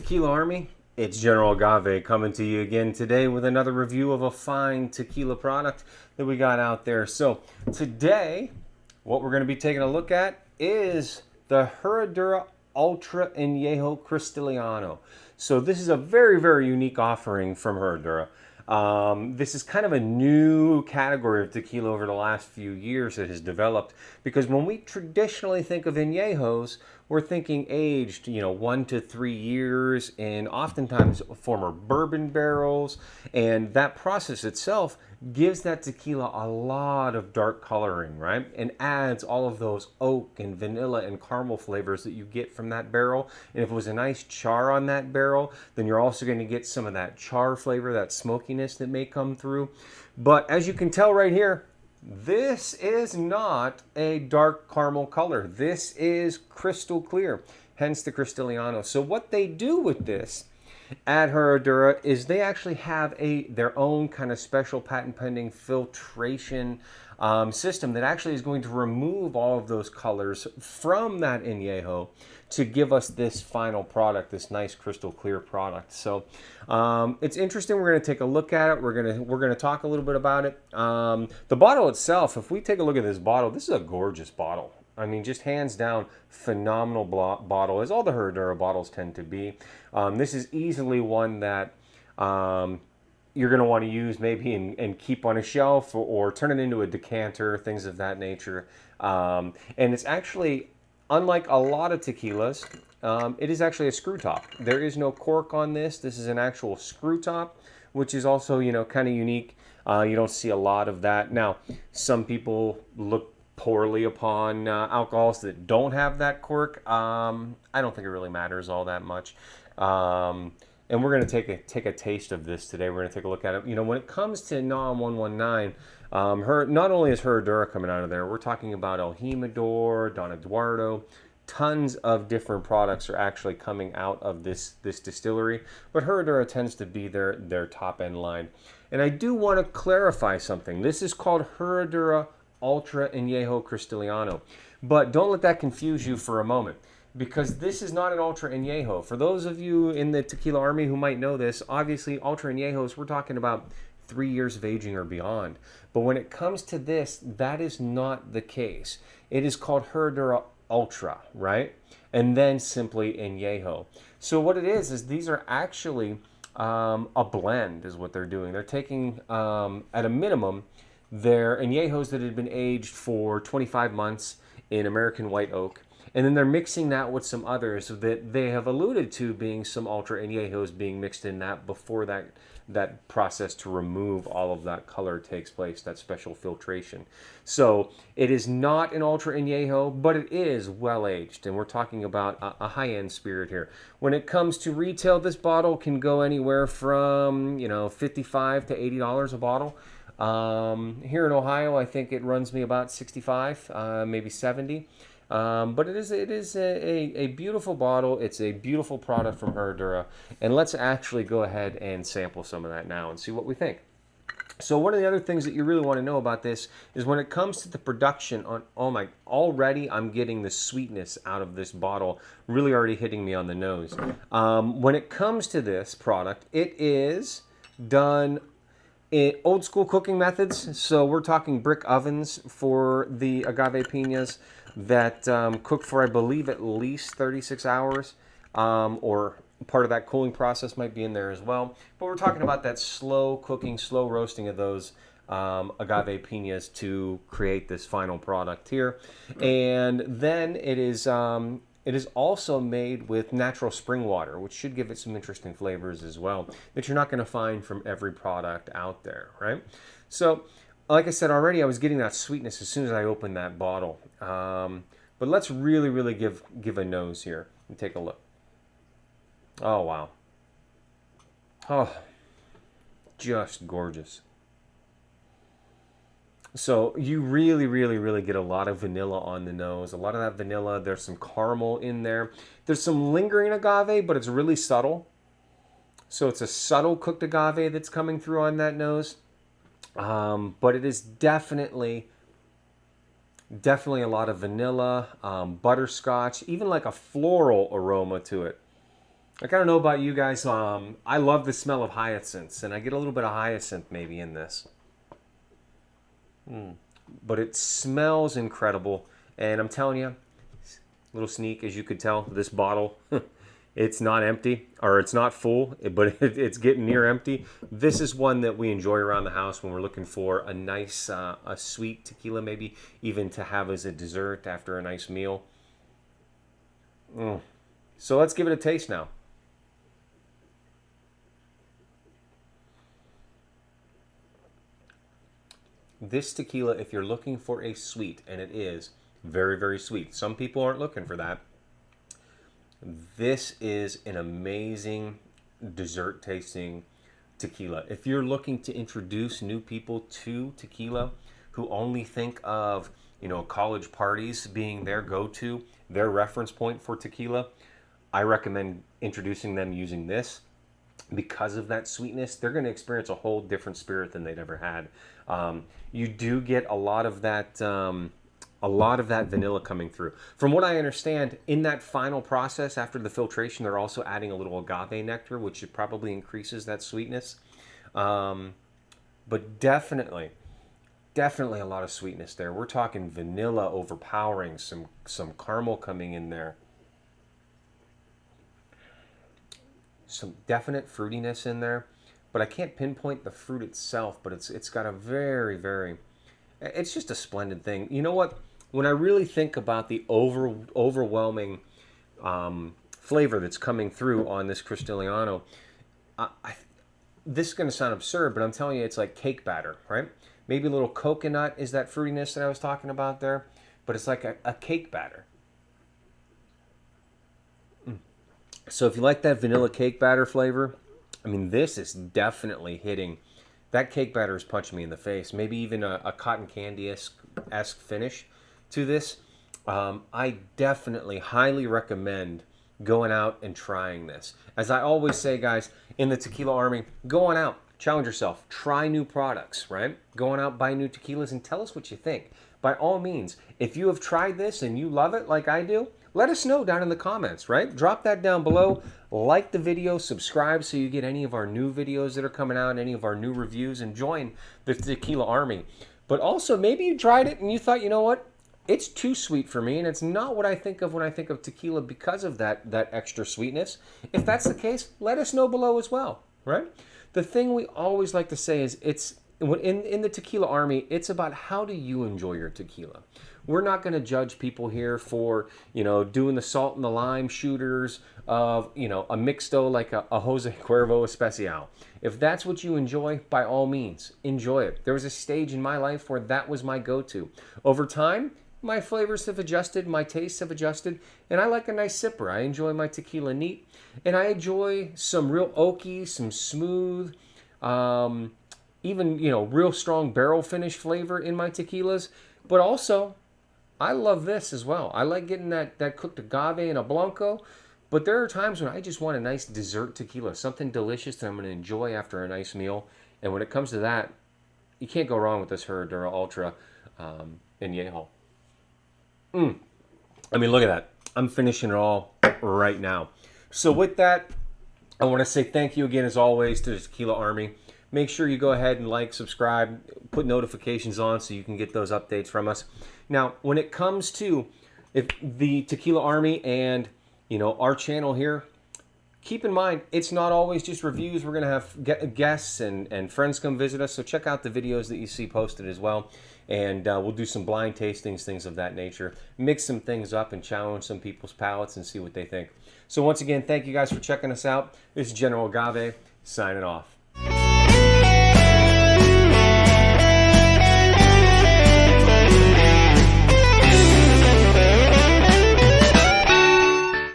Tequila Army, it's General Agave coming to you again today with another review of a fine tequila product that we got out there. So today, what we're going to be taking a look at is the Herradura Ultra Añejo Cristalino. So this is a very, very unique offering from Herradura. This is kind of a new category of tequila over the last few years that has developed, because when we traditionally think of añejos, we're thinking aged, 1 to 3 years, and oftentimes former bourbon barrels, and that process itself gives that tequila a lot of dark coloring, right? And adds all of those oak and vanilla and caramel flavors that you get from that barrel. And if it was a nice char on that barrel, then you're also going to get some of that char flavor, that smokiness that may come through. But as you can tell right here, this is not a dark caramel color. This is crystal clear, hence the Cristalino. So what they do with this at Herradura is they actually have their own kind of special patent pending filtration system that actually is going to remove all of those colors from that añejo to give us this final product, this nice crystal clear product. So it's interesting. We're going to take a look at it. We're going to talk a little bit about it. The bottle itself, if we take a look at this bottle, this is a gorgeous bottle. I mean, just hands down, phenomenal bottle, as all the Herradura bottles tend to be. This is easily one that you're going to want to use maybe and keep on a shelf, or turn it into a decanter, things of that nature. And it's actually, unlike a lot of tequilas, it is actually a screw top. There is no cork on this. This is an actual screw top, which is also, kind of unique. You don't see a lot of that. Now, some people look poorly upon alcohols that don't have that cork. I don't think it really matters all that much. And we're going to take a taste of this today. We're going to take a look at it. When it comes to NOM 119, not only is Herradura coming out of there, we're talking about El Jimador, Don Eduardo. Tons of different products are actually coming out of this distillery, but Herradura tends to be their top end line. And I do want to clarify something. This is called Herradura Ultra Añejo Cristalino, but don't let that confuse you for a moment, because this is not an Ultra Añejo. For those of you in the Tequila Army who might know this, obviously Ultra Añejos, we're talking about 3 years of aging or beyond. But when it comes to this, that is not the case. It is called Herradura Ultra, right? And then simply Añejo. So what it is these are actually a blend is what they're doing. They're taking, at a minimum, their añejos that had been aged for 25 months in American white oak, and then they're mixing that with some others that they have alluded to being some Ultra Añejos being mixed in that before that process to remove all of that color takes place, that special filtration. So it is not an Ultra Añejo, but it is well aged, and we're talking about a high-end spirit here. When it comes to retail, this bottle can go anywhere from $55 to $80 a bottle. Here in Ohio, I think it runs me about 65, maybe 70. But it is a beautiful bottle. It's a beautiful product from Herradura. And let's actually go ahead and sample some of that now and see what we think. So one of the other things that you really want to know about this is when it comes to the production already I'm getting the sweetness out of this bottle really already hitting me on the nose. When it comes to this product, it is done in old school cooking methods. So we're talking brick ovens for the agave piñas that cook for, I believe, at least 36 hours, or part of that cooling process might be in there as well. But we're talking about that slow cooking, slow roasting of those agave piñas to create this final product here. And then it is also made with natural spring water, which should give it some interesting flavors as well that you're not going to find from every product out there, right? So, like I said already, I was getting that sweetness as soon as I opened that bottle. But let's really, really give a nose here and take a look. Oh, wow. Oh, just gorgeous. So you really, really, really get a lot of vanilla on the nose. A lot of that vanilla. There's some caramel in there. There's some lingering agave, but it's really subtle. So it's a subtle cooked agave that's coming through on that nose. But it is definitely a lot of vanilla, butterscotch, even like a floral aroma to it. Like, I don't know about you guys. I love the smell of hyacinths, and I get a little bit of hyacinth maybe in this. But it smells incredible, and I'm telling you, little sneak, as you could tell, this bottle, it's not empty, or it's not full, but it's getting near empty. This is one that we enjoy around the house when we're looking for a nice, a sweet tequila, maybe even to have as a dessert after a nice meal. So let's give it a taste now. This tequila, if you're looking for a sweet, and it is very, very sweet. Some people aren't looking for that. This is an amazing dessert tasting tequila. If you're looking to introduce new people to tequila who only think of, you know, college parties being their go-to, their reference point for tequila, I recommend introducing them using this. Because of that sweetness, they're going to experience a whole different spirit than they'd ever had. You do get a lot of that vanilla coming through. From what I understand, in that final process after the filtration, they're also adding a little agave nectar, which probably increases that sweetness. But definitely a lot of sweetness there. We're talking vanilla overpowering, some caramel coming in there. Some definite fruitiness in there, but I can't pinpoint the fruit itself, but it's got a very, very, it's just a splendid thing. You know what? When I really think about the overwhelming flavor that's coming through on this Cristalino, this is going to sound absurd, but I'm telling you, it's like cake batter, right? Maybe a little coconut is that fruitiness that I was talking about there, but it's like a cake batter. So if you like that vanilla cake batter flavor, I mean, this is definitely hitting. That cake batter is punching me in the face. Maybe even a cotton candy-esque finish to this. I definitely highly recommend going out and trying this. As I always say, guys, in the Tequila Army, go on out, challenge yourself, try new products, right? Go on out, buy new tequilas, and tell us what you think. By all means, if you have tried this and you love it like I do, let us know down in the comments, right? Drop that down below. Like the video, subscribe so you get any of our new videos that are coming out, any of our new reviews, and join the Tequila Army. But also, maybe you tried it and you thought, you know what? It's too sweet for me, and it's not what I think of when I think of tequila because of that extra sweetness. If that's the case, let us know below as well, right? The thing we always like to say is in the Tequila Army, it's about how do you enjoy your tequila. We're not going to judge people here for, you know, doing the salt and the lime shooters of, you know, a mixto like a Jose Cuervo Especial. If that's what you enjoy, by all means, enjoy it. There was a stage in my life where that was my go-to. Over time, my flavors have adjusted, my tastes have adjusted, and I like a nice sipper. I enjoy my tequila neat, and I enjoy some real oaky, some smooth, even, you know, real strong barrel finish flavor in my tequilas. But also, I love this as well. I like getting that cooked agave in a blanco, but there are times when I just want a nice dessert tequila, something delicious that I'm going to enjoy after a nice meal. And when it comes to that, you can't go wrong with this Herradura Ultra Añejo. I mean, look at that. I'm finishing it all right now. So with that, I want to say thank you again, as always, to the Tequila Army. Make sure you go ahead and like, subscribe, put notifications on so you can get those updates from us. Now, when it comes to the Tequila Army and, you know, our channel here, keep in mind, it's not always just reviews. We're going to have guests and friends come visit us. So check out the videos that you see posted as well. And we'll do some blind tastings, things of that nature. Mix some things up and challenge some people's palates and see what they think. So once again, thank you guys for checking us out. This is General Agave signing off.